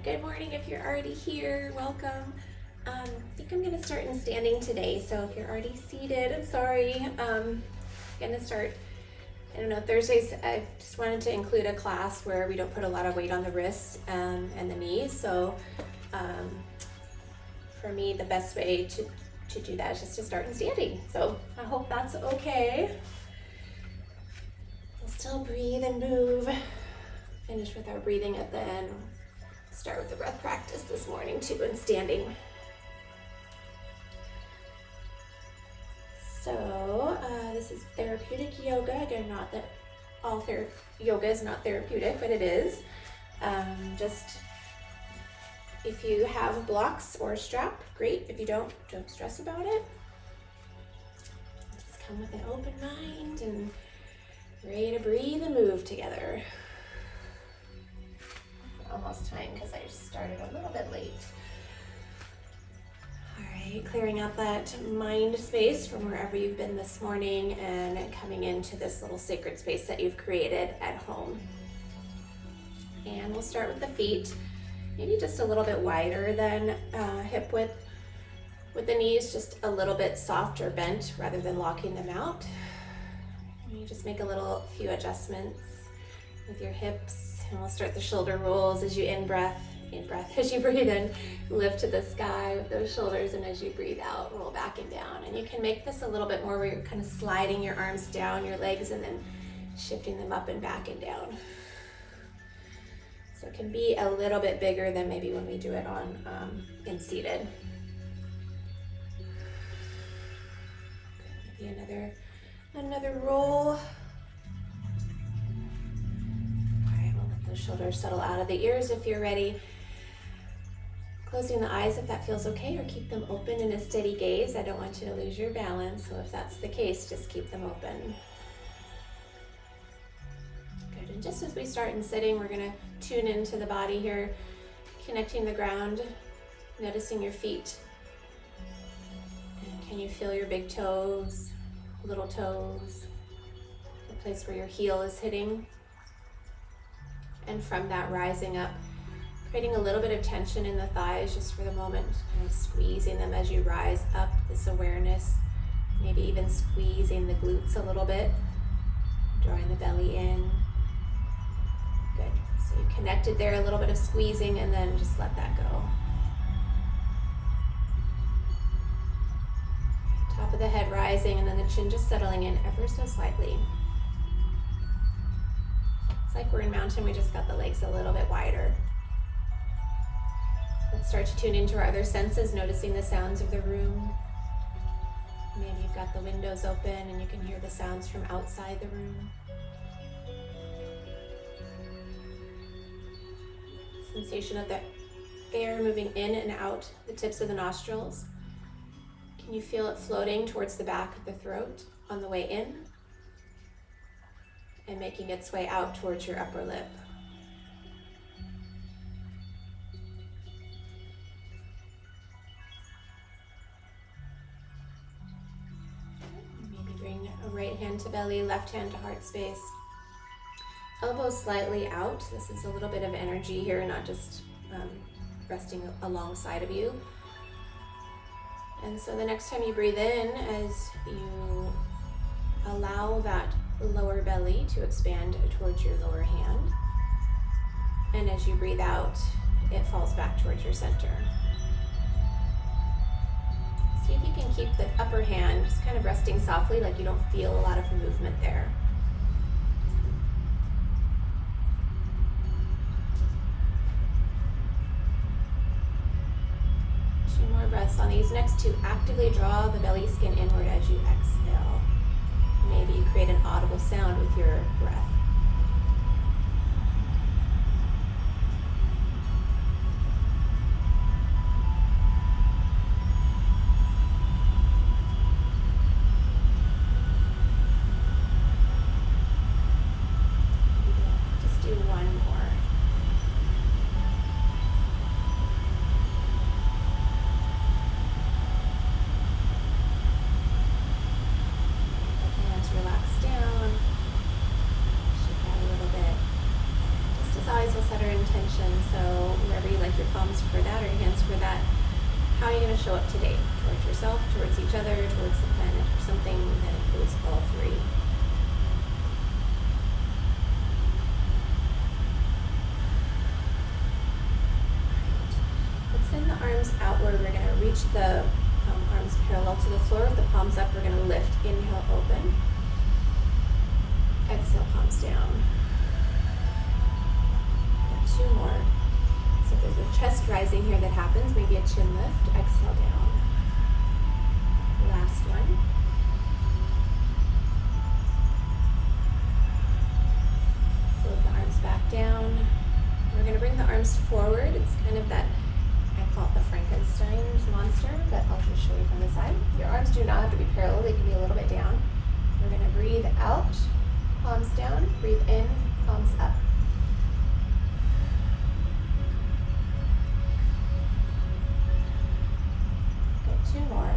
Good morning if you're already here. Welcome. I think I'm going to start in standing today, so if you're already seated, I'm sorry. I'm going to start, I don't know, Thursdays. I just wanted to include a class where we don't put a lot of weight on the wrists and the knees, so for me, the best way to do that is just to start in standing. So I hope that's okay. We'll still breathe and move. Finish with our breathing at the end. Start with the breath practice this morning too in standing. So this is therapeutic yoga. Again, not that all yoga is not therapeutic, but it is. Just if you have blocks or a strap, great. If you don't stress about it. Just come with an open mind and ready to breathe and move together. Almost time because I started a little bit late. All right, clearing out that mind space from wherever you've been this morning and coming into this little sacred space that you've created at home. And we'll start with the feet, maybe just a little bit wider than hip width, with the knees just a little bit soft or bent rather than locking them out. And you just make a few adjustments with your hips. And we'll start the shoulder rolls as you in-breath, as you breathe in, lift to the sky with those shoulders, and as you breathe out, roll back and down. And you can make this a little bit more where you're kind of sliding your arms down your legs and then shifting them up and back and down. So it can be a little bit bigger than maybe when we do it on in seated. Maybe another roll. Shoulders settle out of the ears if you're ready. Closing the eyes if that feels okay, or keep them open in a steady gaze. I don't want you to lose your balance, so if that's the case, just keep them open. Good, and just as we start in sitting, we're gonna tune into the body here, connecting the ground, noticing your feet. And can you feel your big toes, little toes, the place where your heel is hitting? And from that, rising up, creating a little bit of tension in the thighs just for the moment, kind of squeezing them as you rise up, this awareness, maybe even squeezing the glutes a little bit, drawing the belly in. Good, so you connected there, a little bit of squeezing, and then just let that go. Top of the head rising, and then the chin just settling in ever so slightly. It's like we're in mountain, we just got the legs a little bit wider. Let's start to tune into our other senses, noticing the sounds of the room. Maybe you've got the windows open and you can hear the sounds from outside the room. Sensation of the air moving in and out the tips of the nostrils. Can you feel it floating towards the back of the throat on the way in? And making its way out towards your upper lip. Maybe bring a right hand to belly, left hand to heart space. Elbows slightly out. This is a little bit of energy here, not just resting alongside of you. And so the next time you breathe in, as you allow that lower belly to expand towards your lower hand. And as you breathe out, it falls back towards your center. See if you can keep the upper hand just kind of resting softly, like you don't feel a lot of movement there. Two more breaths on these. Next two, actively draw the belly skin inward as you exhale. Maybe you create an audible sound with your breath. Just do one more. Relax down. your palms for that or your hands for that. How are you going to show up today? Towards yourself, towards each other, towards the planet, or something that includes all three. Let's send the arms outward. We're going to reach the arms parallel to the floor with the palms up. We're going to lift. Inhale, open. Exhale, palms down. Got 2 more. So there's a chest rising here that happens. Maybe a chin lift. Exhale, down. Last one. Float the arms back down. We're going to bring the arms forward. It's kind of that, I call it the Frankenstein's monster, but I'll just show you from the side. Your arms do not have to be parallel. They can be a little bit down. We're going to breathe out, palms down. Breathe in, palms up. Good, 2 more.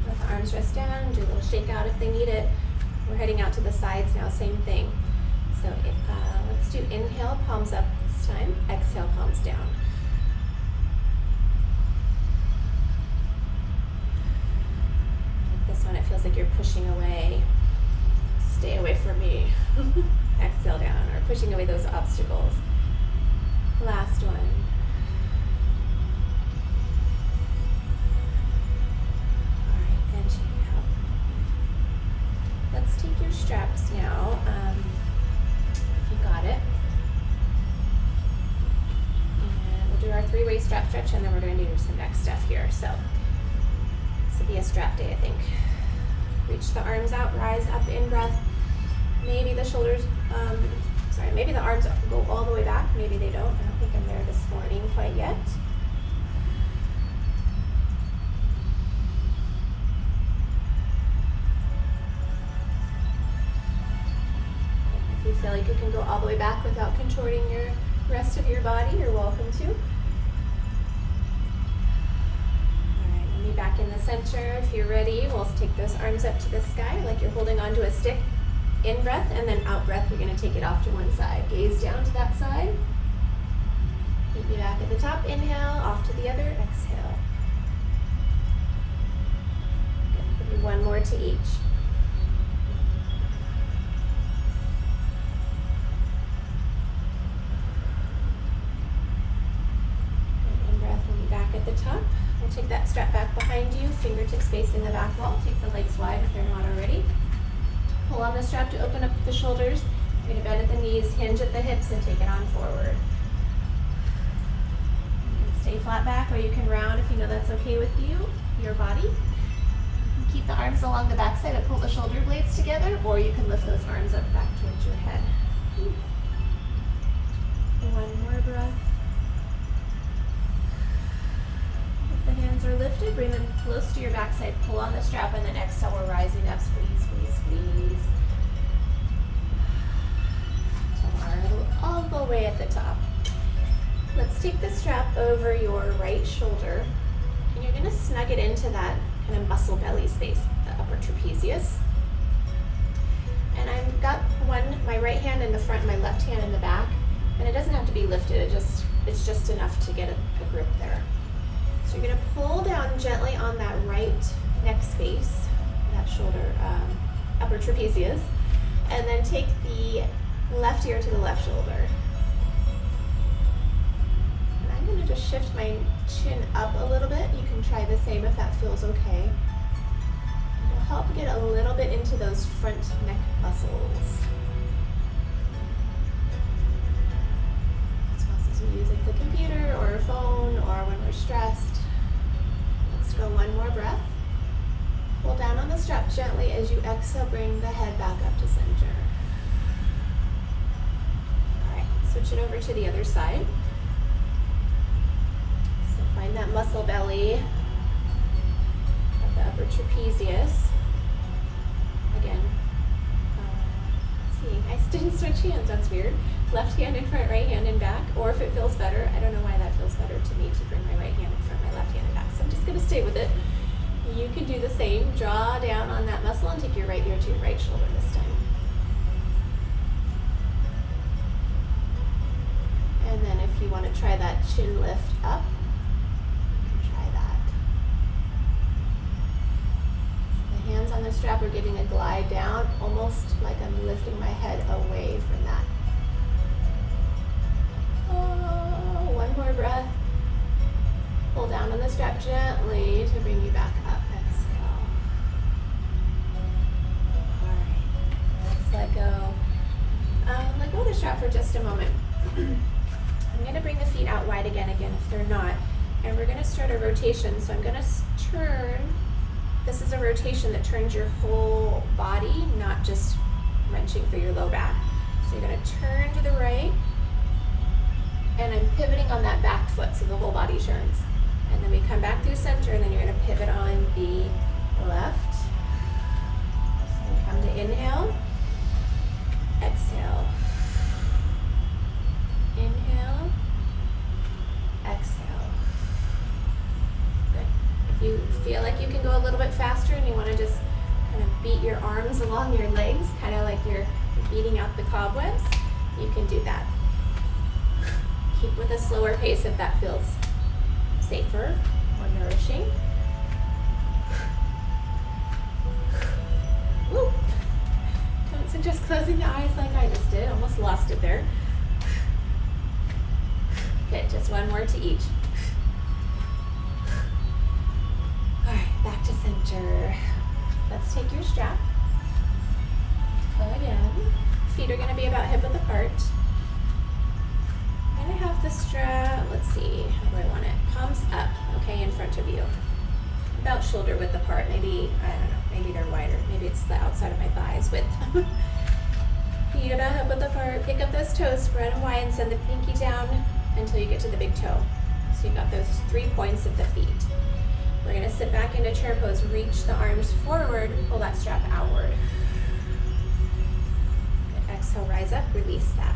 Let the arms rest down. Do a little shake out if they need it. We're heading out to the sides now, same thing. So let's do inhale, palms up this time. Exhale, palms down. Like this one, it feels like you're pushing away. Stay away from me. Exhale down, or pushing away those obstacles. Last one. All right, and shake out. Let's take your straps now. If you got it. And we'll do our 3-way strap stretch, and then we're going to do some next stuff here. So this will be a strap day, I think. Reach the arms out, rise up, in breath. Maybe the shoulders, maybe the arms go all the way back. Maybe they don't. I don't think I'm there this morning quite yet. If you feel like you can go all the way back without contorting your rest of your body, you're welcome to. All right, we'll be back in the center. If you're ready, we'll take those arms up to the sky like you're holding onto a stick. In breath, and then out breath, you're going to take it off to one side. Gaze down to that side. Meet me back at the top. Inhale, off to the other. Exhale. Good. We'll do 1 more to each. In breath, we'll be back at the top. We'll take that strap back behind you, fingertips facing the back wall. Take the legs wide if they're not already. Pull on the strap to open up the shoulders. You're going to bend at the knees, hinge at the hips, and take it on forward. You can stay flat back, or you can round if you know that's okay with you, your body. You keep the arms along the back side and pull the shoulder blades together, or you can lift those arms up back towards your head. 1 more breath. If the hands are lifted, bring them close to your backside. Pull on the strap, and then exhale, we're rising up. Squeeze, squeeze, squeeze. All the way at the top. Let's take the strap over your right shoulder, and you're going to snug it into that kind of muscle belly space, the upper trapezius. And I've got my right hand in the front, my left hand in the back, and it doesn't have to be lifted. It's just enough to get a grip there. So you're going to pull down gently on that right neck space, that shoulder, upper trapezius, and then take the left ear to the left shoulder. And I'm going to just shift my chin up a little bit. You can try the same if that feels okay. It'll help get a little bit into those front neck muscles. Those muscles we use at the computer or a phone or when we're stressed. Let's go 1 more breath. Pull down on the strap gently as you exhale, bring the head back up to center. Switch it over to the other side. So find that muscle belly of the upper trapezius. Again, let's see, I didn't switch hands, that's weird. Left hand in front, right hand in back, or if it feels better, I don't know why that feels better to me to bring my right hand in front, my left hand in back. So I'm just going to stay with it. You can do the same. Draw down on that muscle and take your right ear to your right shoulder this time. And then if you want to try that chin lift up, you can try that. So the hands on the strap are giving a glide down, almost like I'm lifting my head away from that. Oh, one more breath. Pull down on the strap gently to bring you back up. Exhale. All right, let's let go. Let go of the strap for just a moment. I'm going to bring the feet out wide again if they're not. And we're going to start a rotation. So I'm going to turn. This is a rotation that turns your whole body, not just wrenching through your low back. So you're going to turn to the right. And I'm pivoting on that back foot so the whole body turns. And then we come back through center, and then you're going to pivot on the left. So we come to inhale. Exhale. Inhale. Exhale. Good. If you feel like you can go a little bit faster and you want to just kind of beat your arms along your legs, kind of like you're beating out the cobwebs, you can do that. Keep with a slower pace if that feels safer or nourishing. Woo. Don't suggest closing the eyes like I just did. Almost lost it there. Good, just one more to each. All right, back to center. Let's take your strap. Go again. Feet are gonna be about hip width apart. I'm gonna have the strap, let's see, how do I want it? Palms up, okay, in front of you. About shoulder width apart, maybe, I don't know, maybe they're wider. Maybe it's the outside of my thighs width. Feet about hip width apart. Pick up those toes, spread them wide, and send the pinky down until you get to the big toe. So you've got those 3 points of the feet. We're gonna sit back into chair pose, reach the arms forward, pull that strap outward. Good. Exhale, rise up, release that.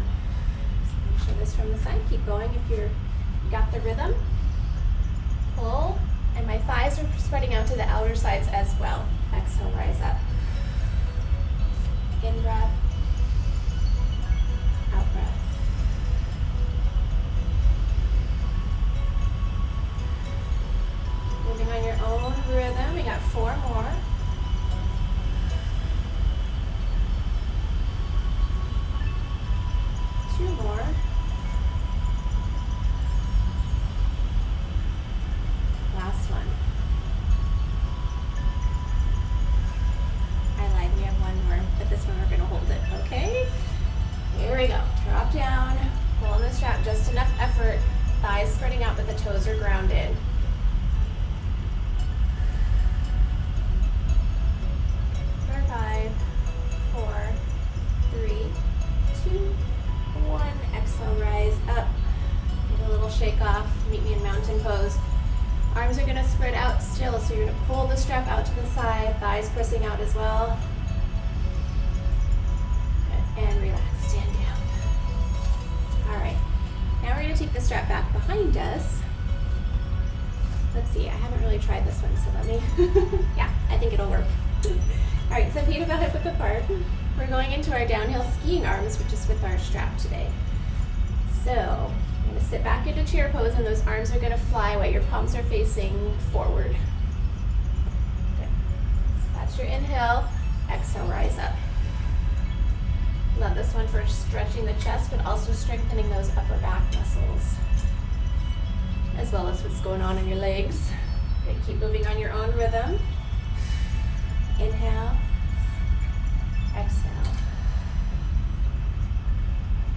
So show this from the side, keep going if you got the rhythm. Pull, and my thighs are spreading out to the outer sides as well. Exhale, rise up. In breath, out breath. Moving on your own rhythm, we got 4 more. Two more. Last one. I lied, we have one more, but this one we're gonna hold it, okay? Here we go. Drop down, pull on the strap, just enough effort. Thighs spreading out, but the toes are grounded. For 5, 4, 3, 2, 1. Exhale, rise up. Get a little shake off. Meet me in mountain pose. Arms are going to spread out still, so you're going to pull the strap out to the side, thighs pressing out as well. Good. And relax, stand down. All right, now we're going to take the strap back behind us. Let's see, I haven't really tried this one, so let me, yeah, I think it'll work. All right, so feet about hip width apart. We're going into our downhill skiing arms, which is with our strap today. So I'm going to sit back into chair pose, and those arms are going to fly away. Your palms are facing forward. Good. So that's your inhale. Exhale, rise up. Love this one for stretching the chest, but also strengthening those upper back muscles, as well as what's going on in your legs. Good. Keep moving on your own rhythm. Inhale. Exhale.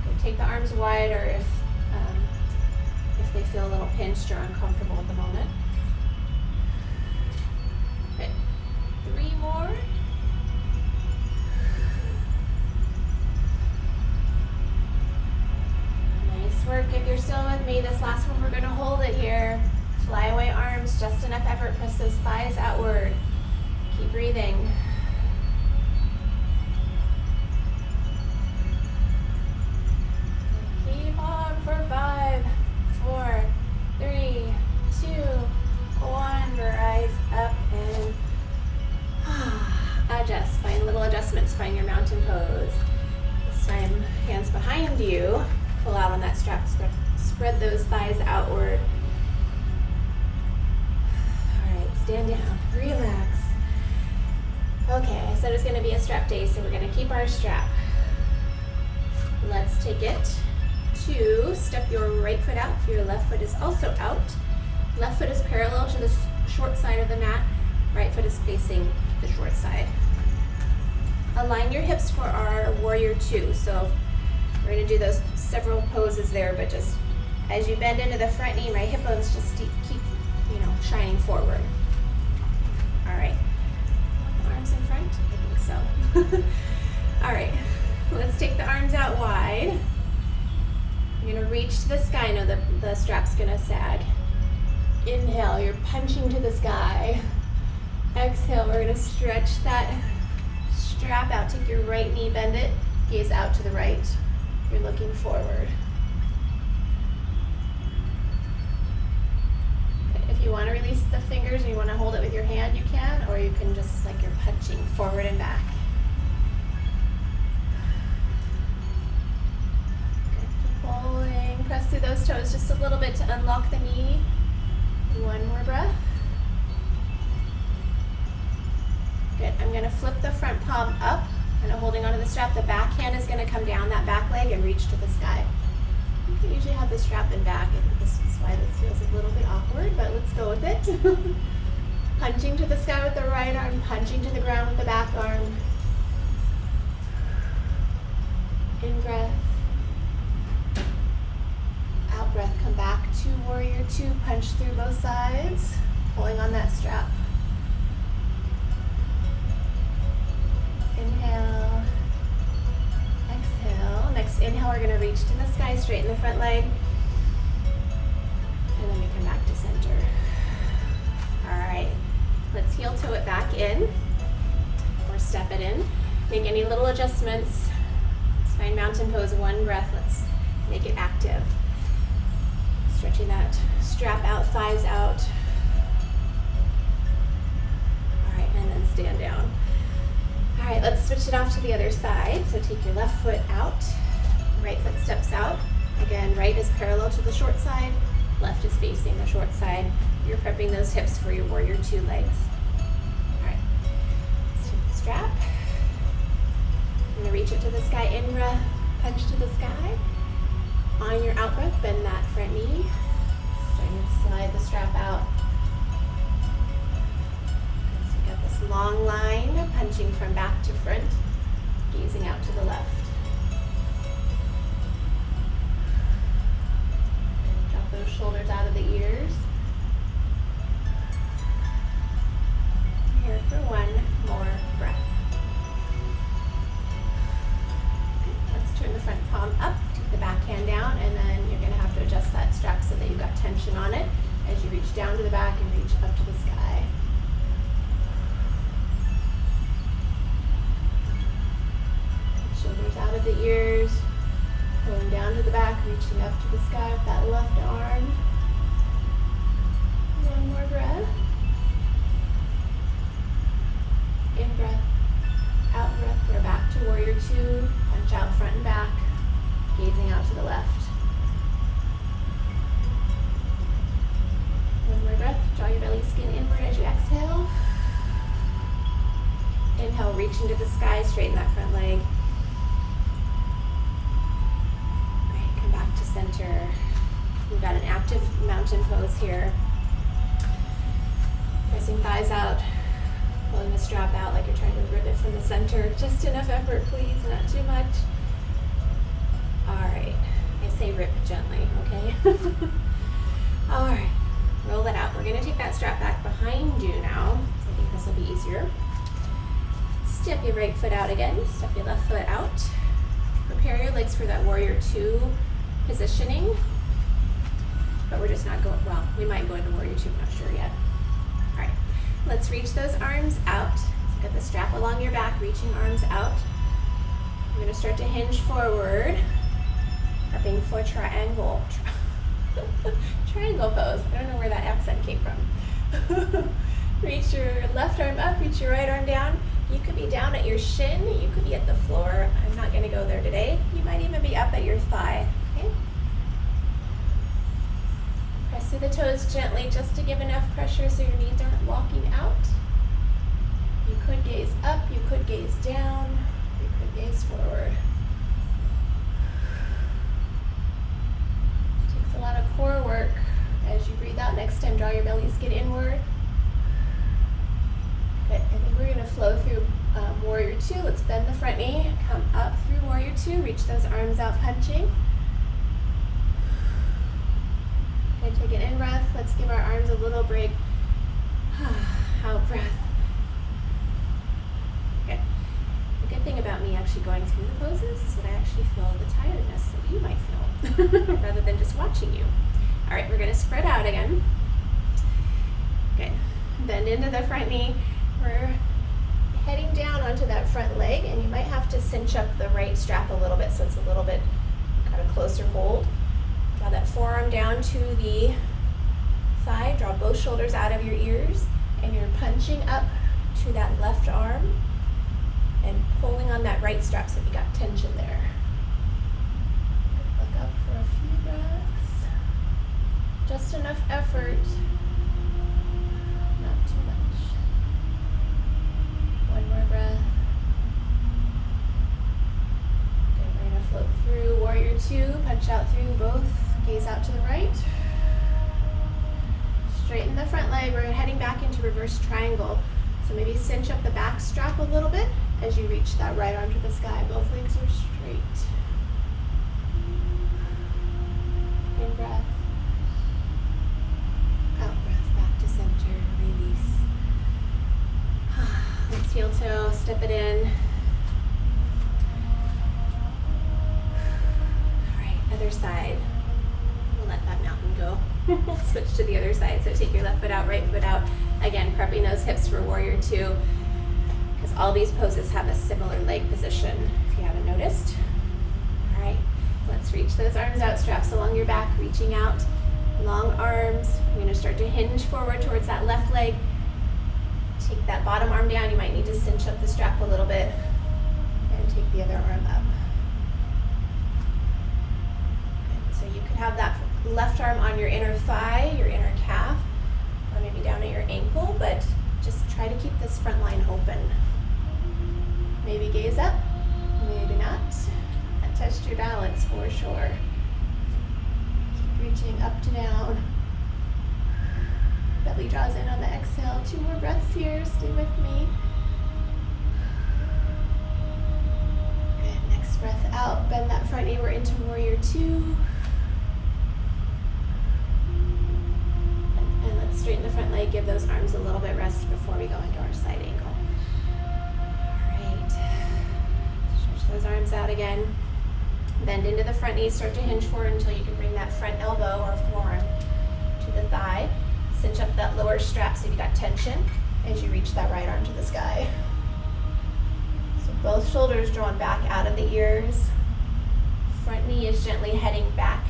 Good. Take the arms wider if they feel a little pinched or uncomfortable at the moment. Good. 3 more. Nice work. If you're still with me, this last one we're going to hold it here. Fly away arms, just enough effort. Press those thighs outward. Keep breathing. Keep on for 5, 4, 3, 2, those thighs outward. All right, stand down, relax. Okay, I said it's gonna be a strap day, so we're gonna keep our strap. Let's take it to step your right foot out. Your left foot is also out. Left foot is parallel to the short side of the mat. Right foot is facing the short side. Align your hips for our warrior two. So we're gonna do those several poses there, but just as you bend into the front knee, my hip bones just keep, shining forward. All right, arms in front, I think so. All right, let's take the arms out wide. You're gonna reach to the sky. No, the strap's gonna sag. Inhale, you're punching to the sky. Exhale, we're gonna stretch that strap out. Take your right knee, bend it, gaze out to the right. You're looking forward. If you want to release the fingers and you want to hold it with your hand, you can, or you can just like you're punching forward and back. Good. Keep pulling. Press through those toes just a little bit to unlock the knee. One more breath. Good. I'm going to flip the front palm up. And holding onto the strap, the back hand is going to come down that back leg and reach to the sky. You can usually have the strap in back. I think this is why this feels a little bit awkward, but let's go with it. Punching to the sky with the right arm, punching to the ground with the back arm. In breath. Out breath, come back to warrior two, punch through both sides, pulling on that strap. Inhale, exhale. Next inhale, we're going to reach to the sky, straighten the front leg, and then we come back to center. All right, let's heel toe it back in, or step it in. Make any little adjustments. Let's find mountain pose, one breath. Let's make it active. Stretching that strap out, thighs out. All right, and then stand down. All right, let's switch it off to the other side. So take your left foot out, right foot steps out. Again, right is parallel to the short side, left is facing the short side. You're prepping those hips for your warrior two legs. All right, let's take the strap. I'm gonna reach it to the sky, in breath, punch to the sky. On your out breath, bend that front knee. Starting to slide the strap out. Long line, punching from back to front, gazing out to the left. Drop those shoulders out of the ears. Here for one more breath. Let's turn the front palm up, take the back hand down, and then you're going to have to adjust that strap so that you've got tension on it as you reach down to the back and reach up to the sky. Shoulders out of the ears, pulling down to the back, reaching up to the sky with that left arm. One more breath. In breath, out breath. We're back to warrior two. Punch out front and back, gazing out to the left. One more breath. Draw your belly skin inward as you exhale. Inhale, reach into the sky, straighten that front leg. Center. We've got an active mountain pose here. Pressing thighs out, pulling the strap out like you're trying to rip it from the center. Just enough effort, please, not too much. All right, I say rip gently, okay? All right, roll it out. We're gonna take that strap back behind you now. So I think this will be easier. Step your right foot out again, step your left foot out. Prepare your legs for that warrior two positioning, but we're just not going, well, we might go into warrior two, I'm not sure yet. All right, let's reach those arms out. Get the strap along your back, reaching arms out. We're gonna start to hinge forward, prepping for triangle. Triangle pose. I don't know where that accent came from. Reach your left arm up, reach your right arm down. You could be down at your shin, you could be at the floor. I'm not gonna go there today. You might even be up at your thigh. Okay? Press through the toes gently just to give enough pressure so your knees aren't walking out. You could gaze up, you could gaze down, you could gaze forward. It takes a lot of core work. As you breathe out, next time draw your belly skin inward. Good. I think we're going to flow through Warrior Two. Let's bend the front knee, come up through Warrior Two, reach those arms out punching. Okay, take an in breath. Let's give our arms a little break. Out breath. Good. The good thing about me actually going through the poses is that I actually feel the tiredness that you might feel rather than just watching you. All right, we're going to spread out again. Good. Bend into the front knee. We're heading down onto that front leg, and you might have to cinch up the right strap a little bit so it's a little bit kind of closer hold. Draw that forearm down to the thigh. Draw both shoulders out of your ears, and you're punching up to that left arm and pulling on that right strap so you got tension there. Look up for a few breaths. Just enough effort, not too much. One more breath. Okay, we're going to float through Warrior Two, punch out through both, gaze out to the right. Straighten the front leg. We're heading back into reverse triangle. So maybe cinch up the back strap a little bit as you reach that right arm to the sky. Both legs are straight. In breath. Out breath, back to center, release. Let's heel toe, step it in. All right, other side. We'll let that mountain go. We'll switch to the other side. So take your left foot out, right foot out. Again, prepping those hips for Warrior Two, because all these poses have a similar leg position, if you haven't noticed. All right, let's reach those arms out, straps along your back, reaching out, long arms. You're gonna start to hinge forward towards that left leg. Take that bottom arm down. You might need to cinch up the strap a little bit, and take the other arm up. Good. So you could have that left arm on your inner thigh, your inner calf, or maybe down at your ankle, but just try to keep this front line open. Maybe gaze up, maybe not. And test your balance for sure. Keep reaching up to down. Belly draws in on the exhale. 2 more breaths here, stay with me. Good, next breath out, bend that front knee, we're into Warrior Two. And let's straighten the front leg, give those arms a little bit rest before we go into our side angle. All right, stretch those arms out again. Bend into the front knee, start to hinge forward until you can bring that front elbow or forearm to the thigh. Cinch up that lower strap so you got tension as you reach that right arm to the sky. So both shoulders drawn back out of the ears. Front knee is gently heading back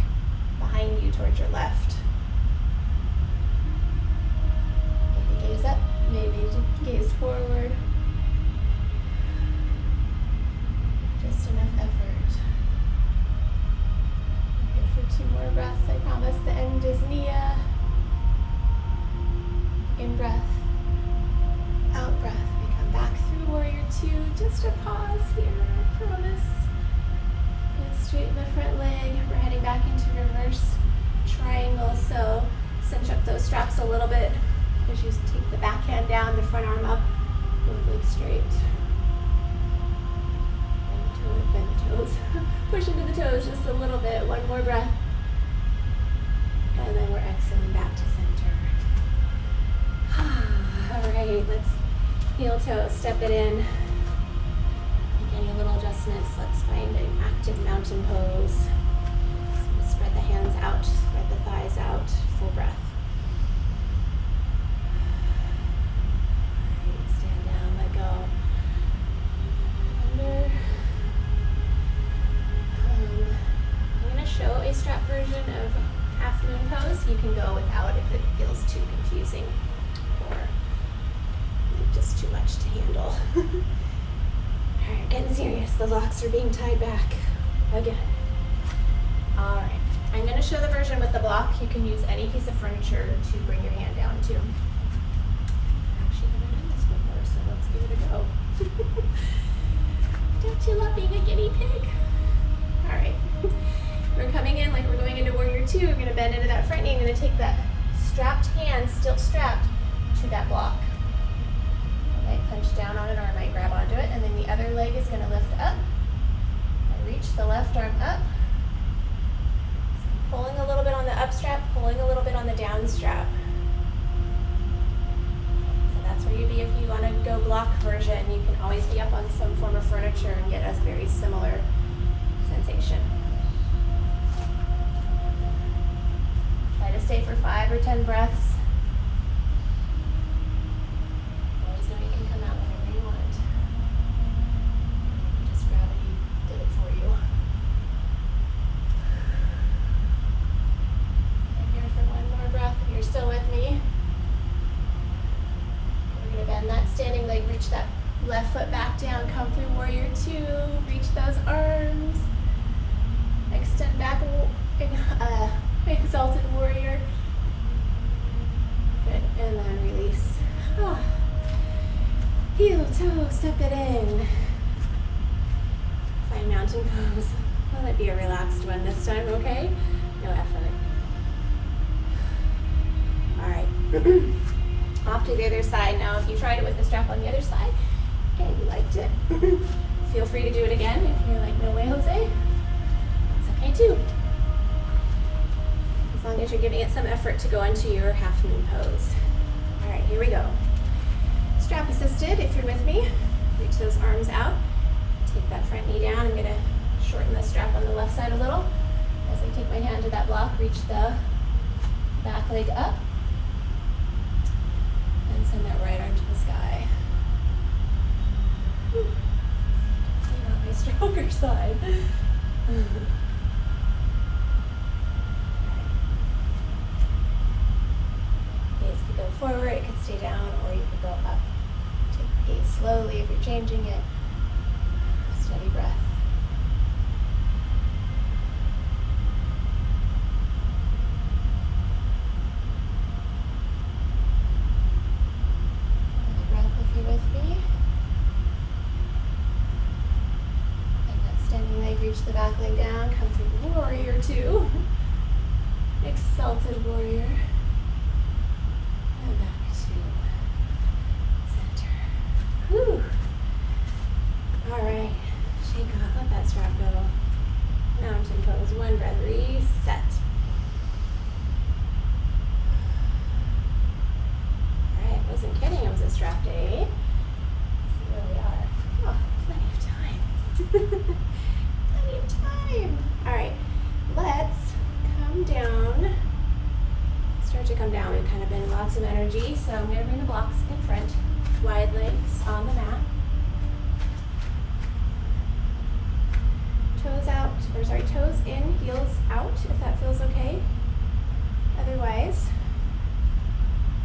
behind you towards your left. Maybe gaze up, maybe gaze forward. Just enough effort. Here for 2 more breaths, I promise. The end is Nia. In breath, out breath. We come back through Warrior Two. Just a pause here, I promise. And straighten the front leg. We're heading back into reverse triangle. So cinch up those straps a little bit as you take the back hand down, the front arm up, both legs straight. Bend the toes. Push into the toes just a little bit. 1 more breath. And then we're exhaling back to center. All right, let's heel toe, step it in. Make any little adjustments. Let's find an active mountain pose. So spread the hands out, spread the thighs out, full breath. All right, stand down, let go. Under. I'm going to show a strap version of half moon pose. You can go without if it feels too confusing or just too much to handle. Alright, getting serious. The locks are being tied back again. Alright. I'm going to show the version with the block. You can use any piece of furniture to bring your hand down to. Actually, I've never done this before, so let's give it a go. Don't you love being a guinea pig? All right. We're coming in like we're going into Warrior Two. We're going to bend into that front knee. I'm going to take that strapped hand, still strapped, to that block. I might punch down on it or I might grab onto it, and then the other leg is going to lift up. I reach the left arm up. So pulling a little bit on the up strap, pulling a little bit on the down strap. So that's where you'd be if you want to go block version. You can always be up on some form of furniture and get a very similar sensation. Try to stay for 5 or 10 breaths. Always know you can come out whenever you want. Just gravity did it for you. And here for one more breath if you're still with me. We're going to bend that standing leg, reach that left foot back down, come through Warrior Two, reach those arms, extend back, Exalted Warrior. Good, and then release. Heel, toe, step it in. Find mountain pose. Will it be a relaxed one this time, okay? No effort. All right. Off to the other side. Now, if you tried it with the strap on the other side and you liked it, feel free to do it again. If you're like, no way, Jose, that's okay too. As long as you're giving it some effort to go into your half moon pose. All right, here we go. Strap assisted, if you're with me. Reach those arms out. Take that front knee down. I'm gonna shorten the strap on the left side a little. As I take my hand to that block, reach the back leg up. And send that right arm to the sky. Definitely not my stronger side. Gaze could go forward, it could stay down, or you could go up. Take the gaze slowly if you're changing it. Steady breath. Another breath if you're with me. And that standing leg, reach the back leg down, come through Warrior Two. Exalted Warrior. And back to center. Whew. All right. Shake off. Let that strap go. Mountain pose. One breath. Reset. All right. Wasn't kidding. It was a strap day. Let's see where we are. Oh, plenty of time. Plenty of time. All right. Let's come down. Start to come down. We've kind of been lots of energy, so I'm going to bring the blocks in front. Wide legs on the mat. Toes out, or sorry, toes in, heels out, if that feels okay. Otherwise,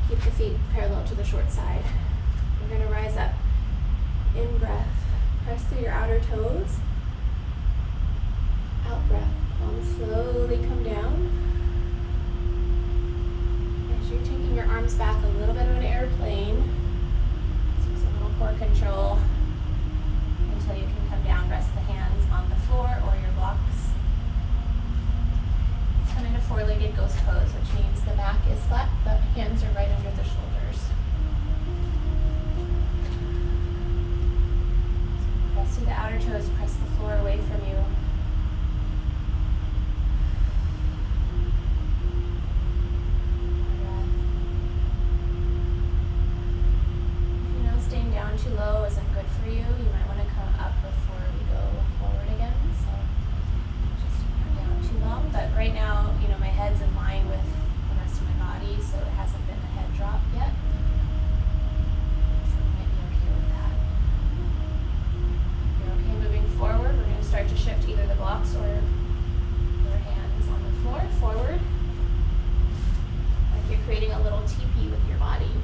keep the feet parallel to the short side. We're going to rise up. In breath. Press through your outer toes. Out breath. Palms slowly come down. As you're taking your arms back, a little bit of an airplane. Use a little core control until you can come down. Rest the hands on the floor or your blocks. Let's come into four-legged ghost pose, which means the back is flat, the hands are right under the shoulders. Press through the outer toes, press the floor away from you. Staying down too low isn't good for you. You might want to come up before we go forward again. So just not down too long. But right now, my head's in line with the rest of my body, so it hasn't been a head drop yet. So you might be okay with that. If you're okay moving forward, we're going to start to shift either the blocks or your hands on the floor forward. Like you're creating a little teepee with your body.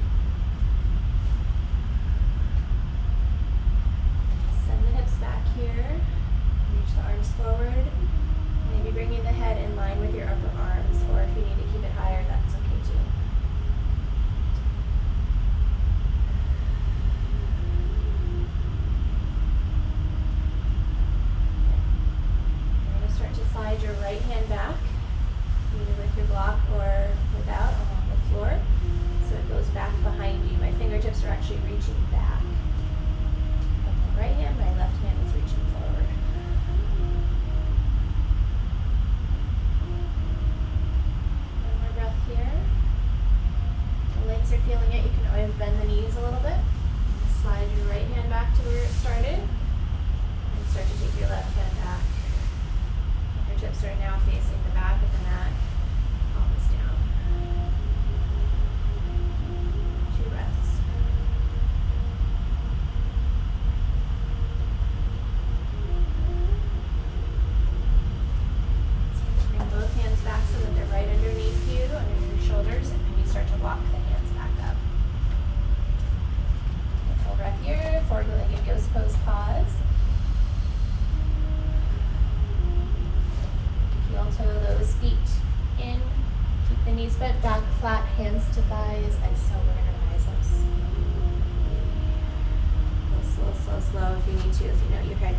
Back here, reach the arms forward, maybe bringing the head in line with your upper started. And start to take your left hand back. Fingertips are now facing the back of the mat. Palms down. 2 breaths. Bring both hands back so that they're right underneath you, under your shoulders, and maybe start to walk the hands back up. Full breath here, four-legged ghost pose, pause. Heel toe those feet in. Keep the knees bent back, flat, hands to thighs. Exhale, we're going to rise up slowly. Slow if you need to, if you know your head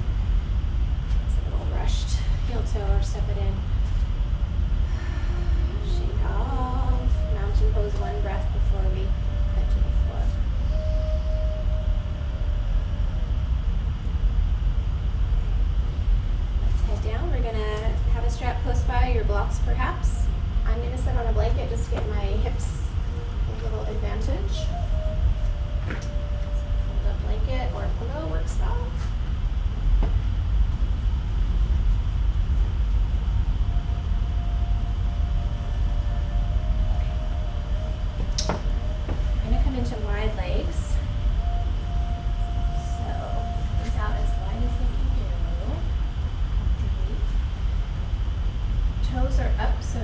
is a little rushed. Heel toe or step it in. Shake off. Mountain pose, 1 breath before we head to the floor. Let's head down. We're going to have a strap close by, your blocks perhaps. I'm going to sit on a blanket just to get my hips a little advantage. Fold up blanket or pillow works well. I'm going to come into wide legs. So, knees out as wide as they can go. Toes are up, so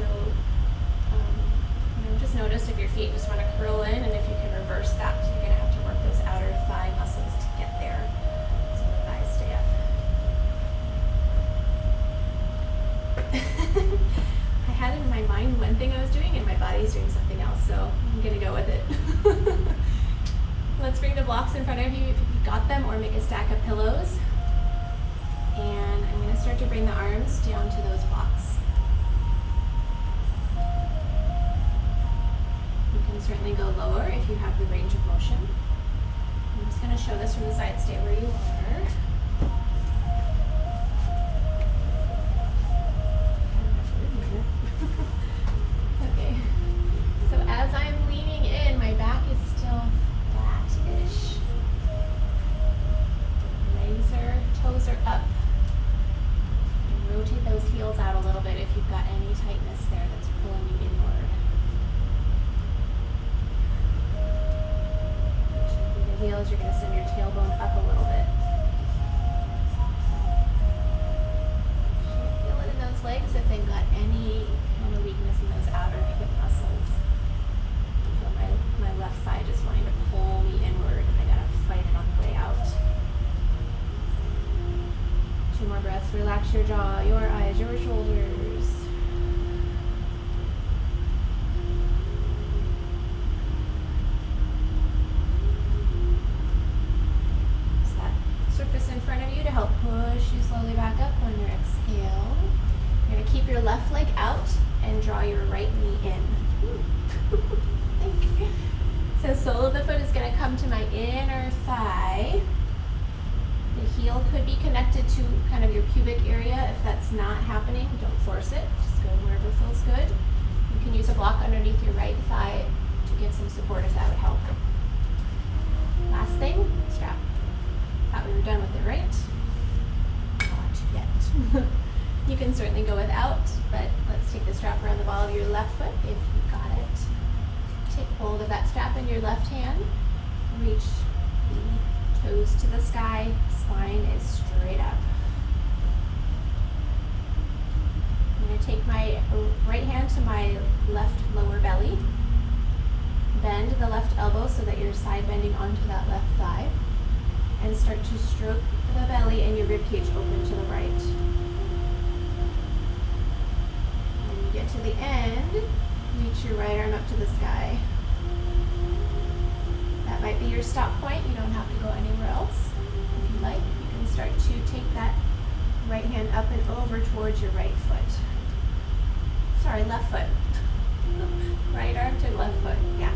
just notice if your feet just want to curl in, and if you can reverse that, you're going to have to work those outer thigh muscles to get there. So the thighs stay up. I had in my mind one thing I was doing, and my body's doing something else, so I'm going to go with it. Let's bring the blocks in front of you if you've got them, or make a stack of pillows. And I'm going to start to bring the arms down to those blocks. Certainly go lower if you have the range of motion. I'm just going to show this from the side. Stay where you are. Okay. So as I'm leaning in, my back is still flat-ish. Toes are up. And rotate those heels out a little bit if you've got any tightness there that's pulling you inward. Heels, you're going to send your tailbone up a little bit. Feel it in those legs if they've got any kind of weakness in those outer hip muscles. I feel my left side just wanting to pull me inward. I got to fight it on the way out. 2 more breaths. Relax your jaw, your eyes, your shoulders. In front of you to help push you slowly back up on your exhale. You're going to keep your left leg out and draw your right knee in. Thank you. So sole of the foot is going to come to my inner thigh. The heel could be connected to kind of your pubic area. If that's not happening, don't force it. Just go wherever feels good. You can use a block underneath your right thigh to give some support if that would help. Last thing, strap. Thought we were done with it, right? Not yet. You can certainly go without, but let's take the strap around the ball of your left foot if you got it. Take hold of that strap in your left hand. Reach the toes to the sky. Spine is straight up. I'm going to take my right hand to my left lower belly. Bend the left elbow so that you're side bending onto that left thigh. And start to stroke the belly and your ribcage open to the right. When you get to the end, reach your right arm up to the sky. That might be your stop point. You don't have to go anywhere else. If you like, you can start to take that right hand up and over towards your right foot. Sorry, left foot. Right arm to left foot, yeah.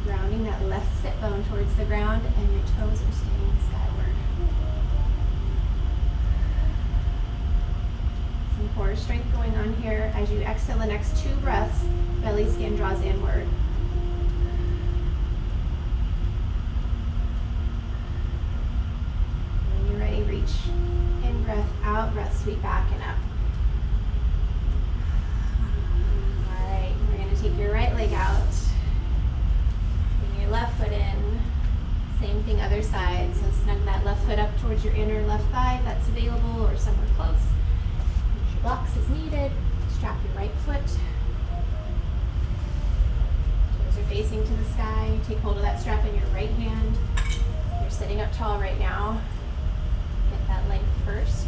Grounding that left sit bone towards the ground, and your toes are staying skyward. Some core strength going on here. As you exhale the next 2 breaths, belly skin draws inward. sweep back and up. All right, we're gonna take your right leg out. Bring your left foot in. Same thing other side. So snug that left foot up towards your inner left thigh if that's available or somewhere close. Use your blocks as needed. Strap your right foot. Toes are facing to the sky. Take hold of that strap in your right hand. You're sitting up tall right now. Get that length first.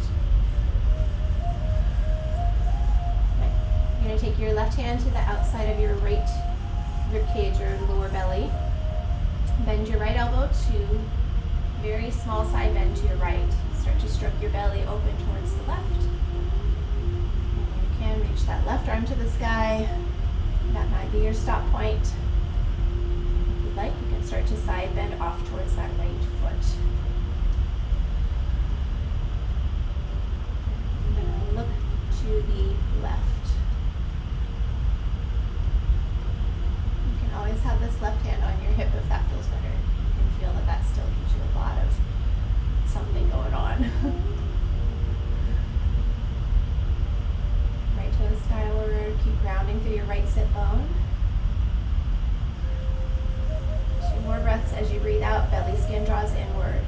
Okay. You're going to take your left hand to the outside of your right rib cage or lower belly. Bend your right elbow to very small side bend to your right. Start to stroke your belly open towards the left. And you can reach that left arm to the sky. That might be your stop point. If you'd like, you can start to side bend off towards that right foot. You're going to look to the left. You can always have this left hand on your hip if that feels better. You can feel that that still gives you a lot of something going on. Right toes skyward, keep grounding through your right sit bone. 2 more breaths as you breathe out, belly skin draws inward.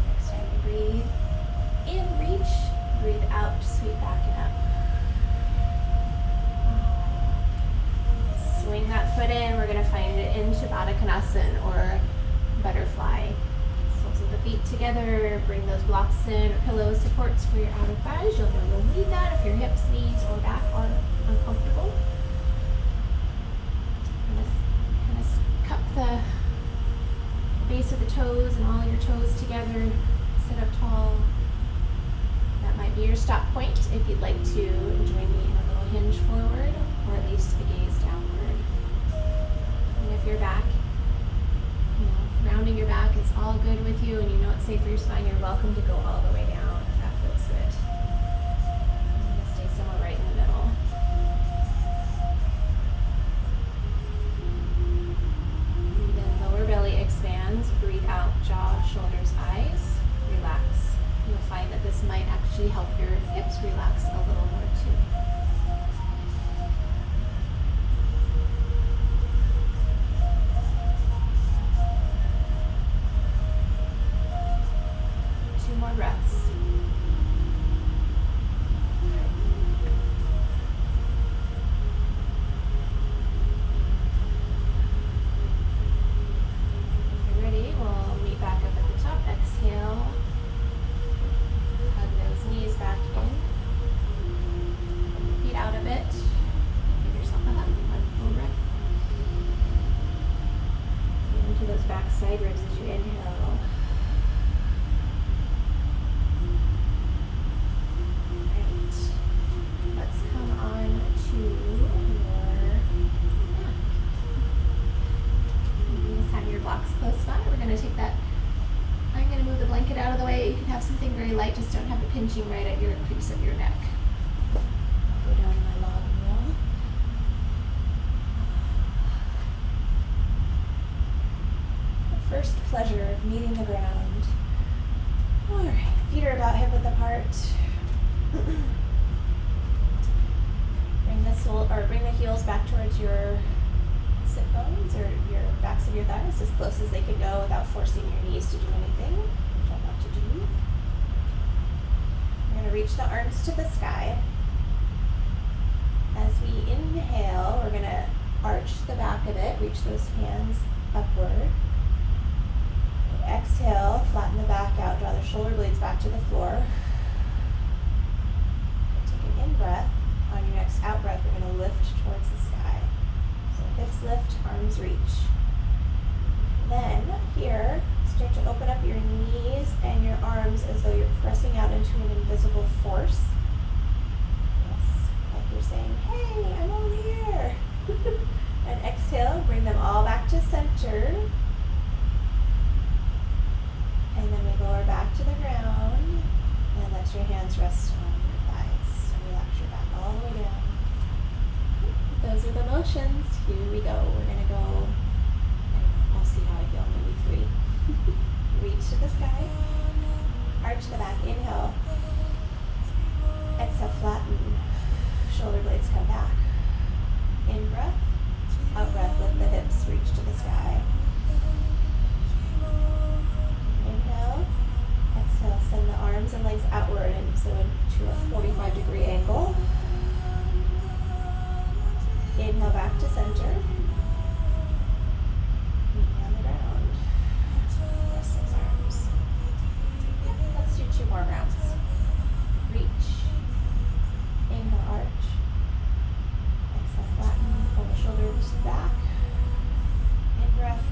Next time you breathe in, reach, breathe out, sweep back and up. Swing that foot in, we're going to find it into Baddha Konasana or butterfly. Soles of the feet together, bring those blocks in or pillow supports for your outer thighs. You'll know you'll need that if your hips, knees, or back are uncomfortable. Kind of cup the base of the toes and all your toes together. Sit up tall. That might be your stop point if you'd like to join me in a little hinge forward or at least a gaze downward. And if you're back, rounding your back is all good with you and you know it's safe for your spine, you're welcome to go all the way down if that feels good. I'm going to stay somewhere right in the middle. And then lower belly expands, breathe out, jaw, shoulders, eyes, relax. You'll find that this might actually help your hips relax a little more too. More breaths. If you're ready, we'll meet back up at the top. Exhale. Hug those knees back in. Feet out a bit. Give yourself a hug. One full breath. Get into those back side ribs as you inhale. Close by. We're going to take that. I'm going to move the blanket out of the way. You can have something very light, just don't have it pinching right at your crease of your neck. I'll go down to my log roll. The first pleasure of meeting the ground. All right, feet are about hip width apart. Bring the heels back towards your sit bones or your backs of your thighs as close as they can go without forcing your knees to do anything. Try not to do. We're going to reach the arms to the sky. As we inhale, we're going to arch the back of it, reach those hands upward. Exhale, flatten the back out, draw the shoulder blades back to the floor. Take an in-breath. On your next out-breath, we're going to lift towards the sky. So hips lift, arms reach. Then, here, start to open up your knees and your arms as though you're pressing out into an invisible force. Yes, like you're saying, hey, I'm over here. And exhale, bring them all back to center. And then we lower back to the ground and let your hands rest on your thighs. So relax your back all the way down. Those are the motions. Here we go. We're going to go, I'll see how I feel, maybe 3. Inhale back to center. Knee on the ground. Rest those arms. Let's do 2 more rounds. Reach. Inhale, arch. Exhale, flatten. Pull the shoulders back. In breath.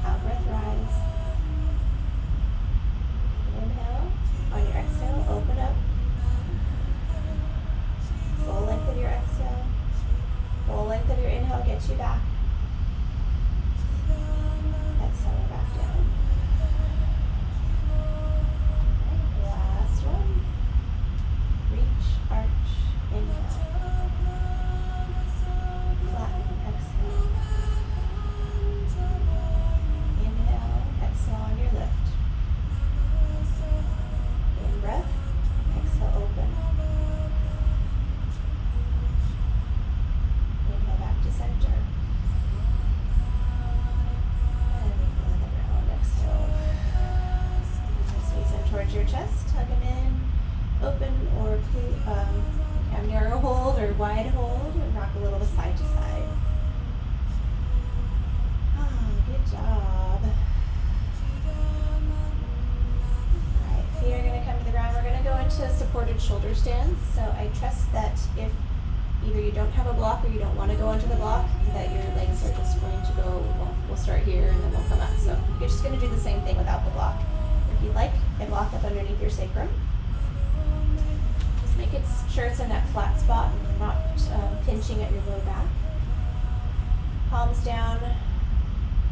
Out breath, rise. Inhale. On your exhale, open up. Full length of your exhale. Full length of your inhale, get you back. Exhale, back down. Okay, last one. Reach, arch, inhale. Flatten, exhale. Inhale, exhale on your lift. In breath, exhale, open. Inhale back to center. And inhale on the ground, exhale. Squeeze them towards your chest, hug them in, open or have narrow hold or wide hold, and rock a little bit side to side. Good job. Alright, feet are going to come to the ground. We're going to go into supported shoulder stance. So I trust that if either you don't have a block or you don't want to go into the block, that your legs are just going to go, well, we'll start here and then we'll come up. So you're just going to do the same thing without the block. If you'd like, a block up underneath your sacrum. Just make it sure it's in that flat spot and not pinching at your low back. Palms down.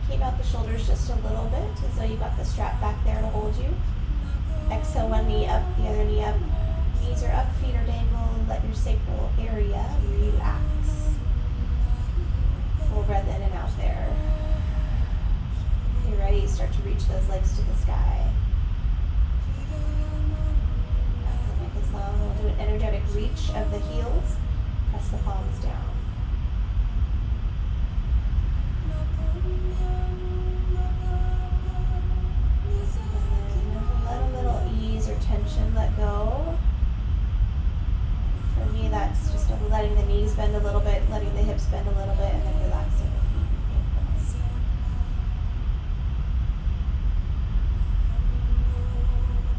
Keep out the shoulders just a little bit as though you've got the strap back there to hold you. Exhale, one knee up, the other knee up. Knees are up, feet are dangled. Let your sacral area relax. Full breath in and out there. If you're ready, start to reach those legs to the sky. Not the neck is long. We'll do an energetic reach of the heels. Press the palms down. Let a little ease or tension let go. For me, that's just letting the knees bend a little bit, letting the hips bend a little bit, and then relaxing the feet and ankles.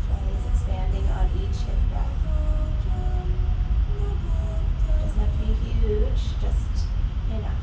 Belly's expanding on each in-breath. Doesn't have to be huge, just enough.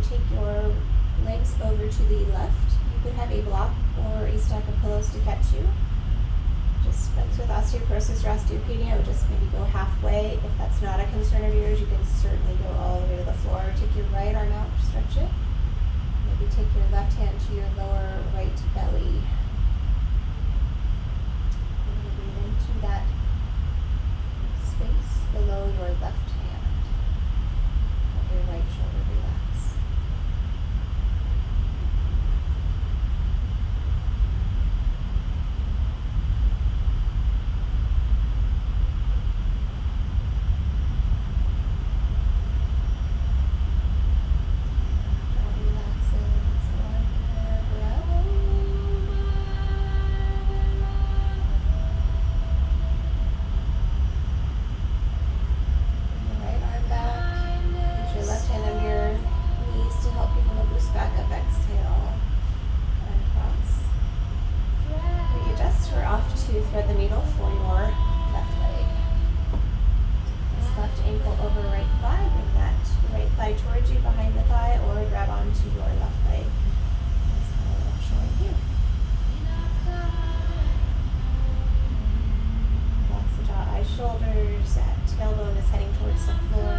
Take your legs over to the left. You could have a block or a stack of pillows to catch you. Just like with osteoporosis or osteopenia, I would just maybe go halfway. If that's not a concern of yours, you can certainly go all the way to the floor. Take your right arm out, stretch it. Maybe take your left hand to your lower right belly. You're going to breathe into that space below your left hand. Let your right shoulder relax. Thread the needle for your left leg. This left ankle over right thigh. Bring that right thigh towards you behind the thigh, or grab onto your left leg. That's how I'm showing here. Relax the jaw, eyes, shoulders. That tailbone is heading towards the floor.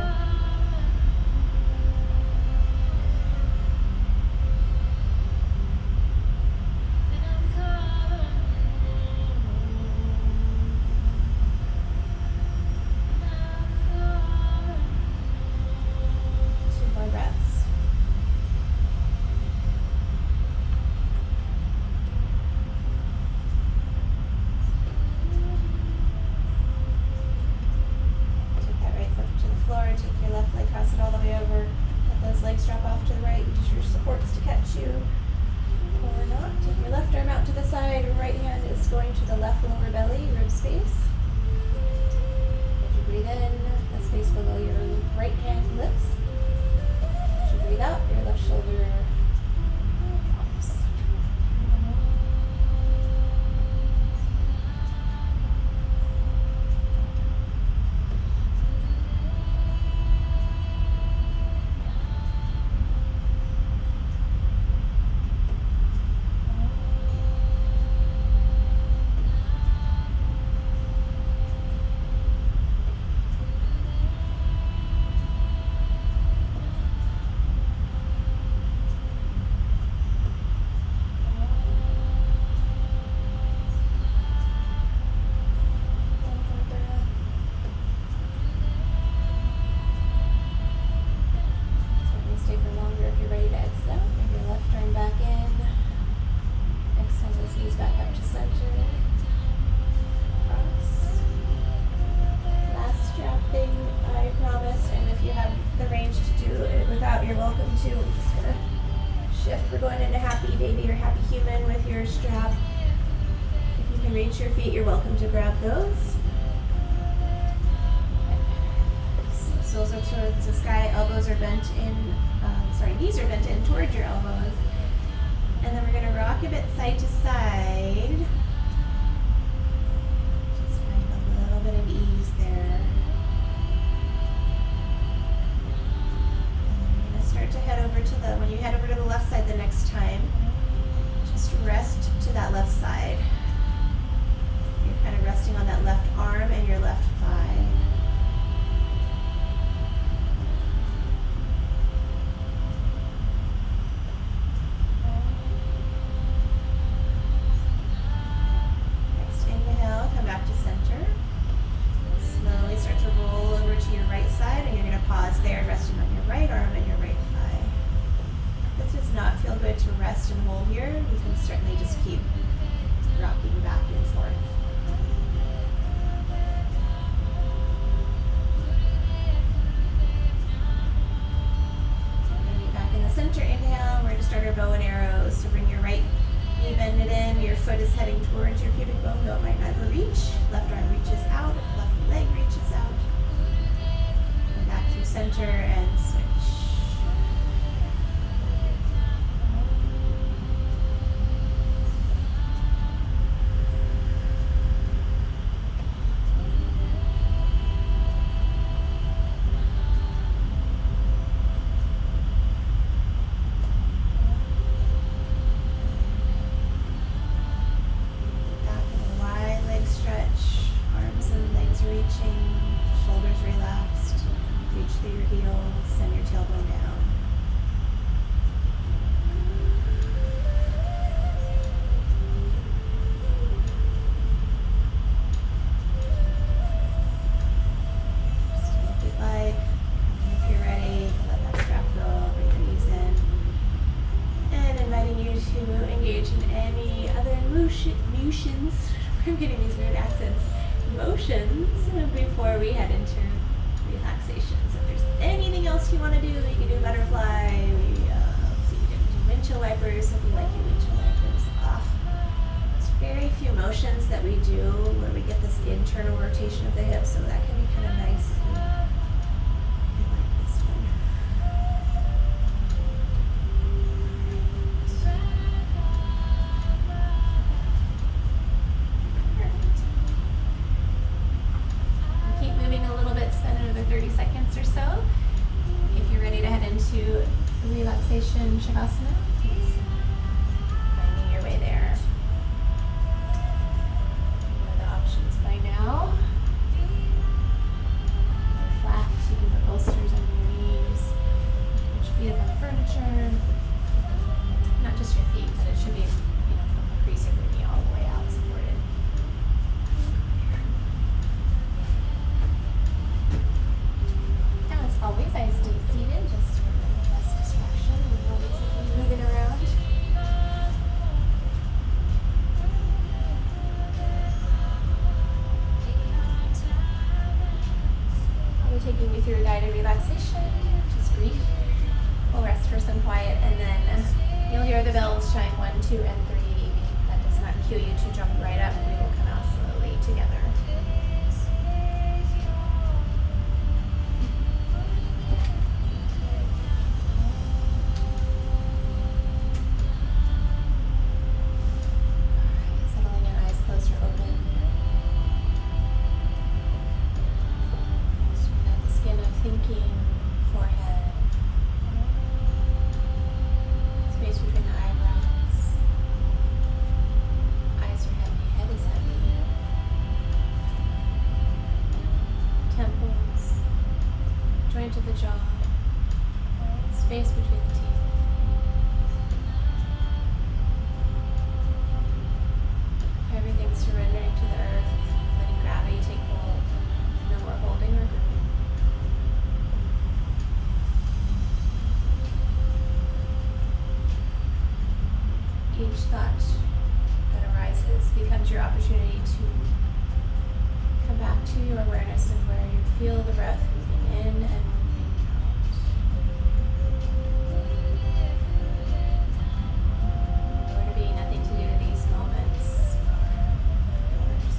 Take your left leg, cross it all the way over. Let those legs drop off to the right. Use your supports to catch you. Or not. Take your left arm out to the side. Your right hand is going to the left lower belly, rib space. As you breathe in, the space below your right hand lifts. As you breathe out, your left shoulder drops. You're welcome to. I'm just gonna shift. We're going into happy baby or happy human with your strap. If you can reach your feet, you're welcome to grab those. Soles are towards the sky, elbows are bent in, knees are bent in towards your elbows. And then we're gonna rock a bit side to side. Just find a little bit of ease there. To head over to when you head over to the left side the next time, just rest to that left side. You're kind of resting on that left arm and your left thigh. Next inhale, come back to center. Slowly start to roll over to your right side, and you're going to pause there, resting on your right arm and your right thigh. If this does not feel good to rest and hold here, you can certainly just keep rocking back and forth. Back in the center, inhale. We're going to start our bow and arrows. So bring your right knee, bend it in. Your foot is heading towards your pubic bone, though it might never reach. Left arm reaches out, left leg reaches out. And back through center and switch. Shoulders relaxed, reach through your heels. do. You can do butterfly. Let's see, you can do windshield wipers if you like your windshield wipers. There's very few motions that we do where we get this internal rotation of the hips, so that can be kind of nice. I like this one. Keep moving a little bit, spend another 30 seconds or so. If you're ready to head into relaxation shavasana, please finding your way there. What are the options by now? Lay flat, so you can put bolsters on your knees. Put your feet up on the furniture. Not just your feet, but it should be, from the crease of your knee all the way out, supported. As always, I stay seated just for less distraction and always moving around. I'll be taking you through a guided relaxation, just brief. We'll rest for some quiet, and then you'll hear the bells chime 1, 2, and 3. That does not cue you to jump right up. We will come out slowly together. Settling in, eyes closed or open. Smooth out the skin of thinking, forehead. Space between the eyebrows. Eyes are heavy, head is heavy. Temples. Joint of the jaw. Space between the teeth. Everything's surrendering to the earth, letting gravity take hold. No more holding or gripping. Each thought that arises becomes your opportunity to come back to your awareness of where you feel the breath moving in and moving out. Nowhere to be, nothing to do. These moments are yours.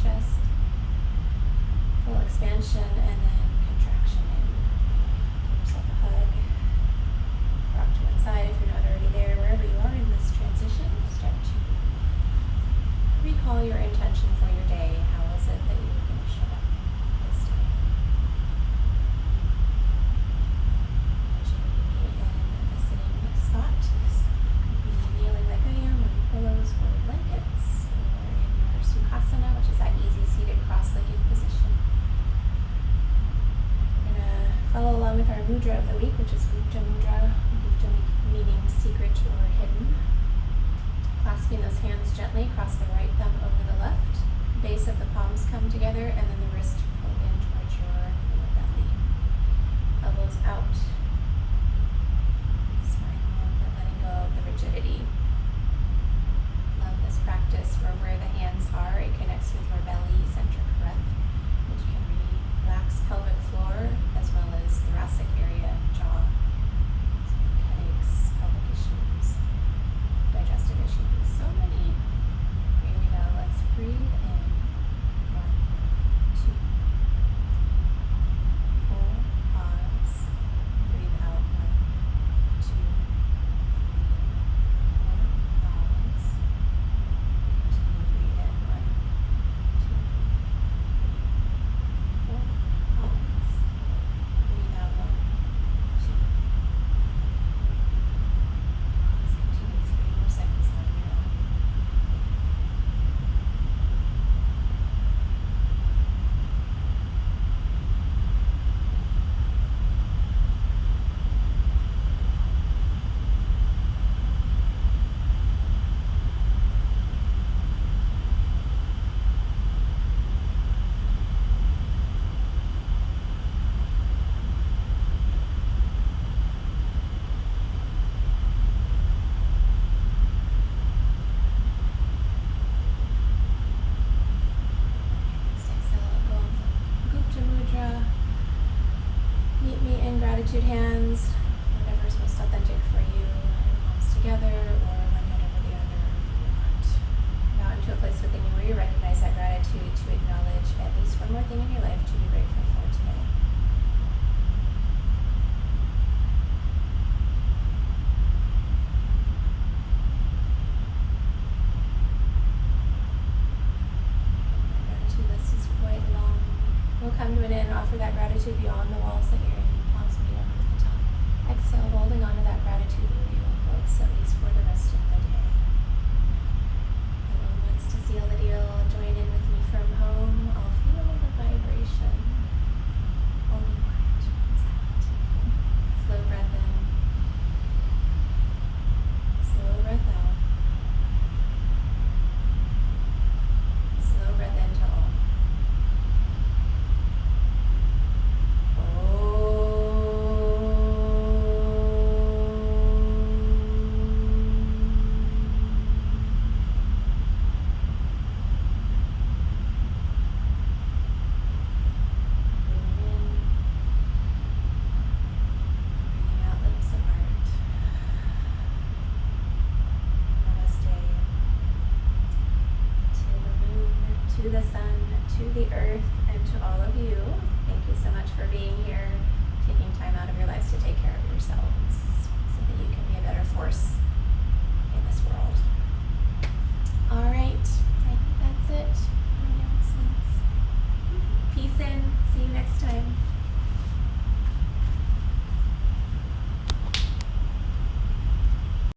chest. Full expansion and then contraction in. Give yourself a hug. Rock to one side if you're not already there. Wherever you are in this transition, start to recall your intention for your day. How was it that you were going to show up this day? Should we be in a sitting spot? So you could be kneeling like I am on pillows or blankets, or in your Sukhasana, which is that easy seated cross-legged position. We're going to follow along with our mudra of the week, which is Gupta Mudra. Gupta meaning secret or hidden. Clasping those hands gently, cross the right thumb over the left. Base of the palms come together, and then the wrist pull in towards your lower belly. Elbows out. Spine long, but letting go of the rigidity. Love this practice for where the hands are. It connects with your belly-centric breath, which can relax pelvic floor as well as thoracic area, jaw. So headaches, pelvic issues, digestive issues, so many. Here we go. Let's breathe in. 1, 2, 4. Pause. Breathe out. 1, 2, 3, 4. Pause. Continue. Breathe in. 1, 2, 3, 4. Pause. Breathe out. 1, 2. Pause. Continue. 3 more seconds on your own. Next exhale, let go of the Gupta Mudra. Meet me in gratitude hands, whatever is most authentic for you. Palms together or one hand over the other if you want. Now into a place within you where you recognize that gratitude to acknowledge at least one more thing in your life to be grateful for today. The gratitude list is quite long. We'll come to an end and offer that gratitude beyond the walls that you're in. Palms meet up with the top. Exhale, holding on to that gratitude where you will place at least for the rest of the day. Anyone wants to seal the deal, join in with me from home. I'll feel the vibration. I'll be quiet and silent. Slow breath in. Slow breath out. Slow breath into all. To the sun, to the earth, and to all of you. Thank you so much for being here, taking time out of your lives to take care of yourselves so that you can be a better force in this world.